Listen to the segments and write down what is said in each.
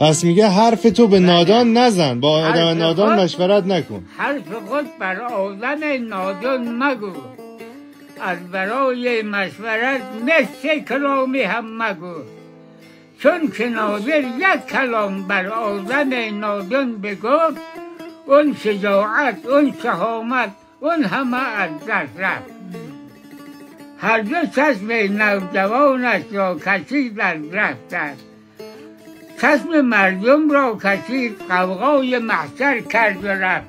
پس میگه حرف تو به نادان نزن، با آدم نادان مشورت نکن. حرف خود بر آدم نادان مگو، از برای مشورت مثل کلامی هم مگو. چون که نادر یک کلام بر آدم نادان بگفت، اون شجاعت، اون شهامت، اون همه از دست رفت. هر دو چشم نوجوانش را کشید از رفتن، چشم مردم را کشید غوغای محشر کرد و رفت.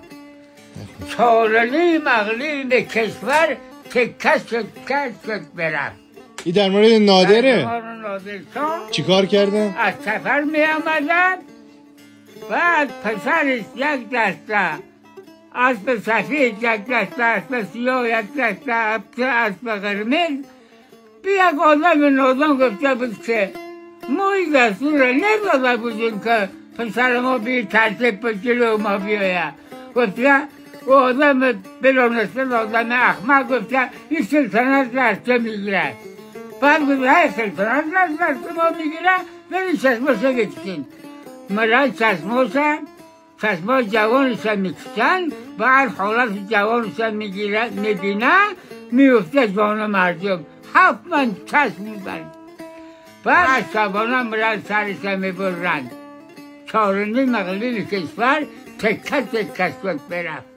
چارلی مغلیم کشور تکه شد برفت. این در مورد نادره؟ نادر چی کار کردن؟ از سفر می آمدن، بعد پسرش یک دسته اسب سفید، یک دسته اسب سیاه، یک دسته اسب قرمز، به یک آدم نادان گفته بود که ما این دستور را نداده بودیم که پسر ما به ترتیب به جلو ما بیاید. گفته او آدم بلانسته آدم احمق گفته این سلطنت را از تو میگیرد. بعد گفته سلطنت را از ما میگیرد، ولی چشماشا بکشین. مرای چشما جوانشا میکشن، و هر حالت جوانشا میبینن میفته جان مردم. 7 من چشم میبرد. بعد شبانه مرد سرشا میبرند. چارنی مغلیل کشور تکه شد برفت.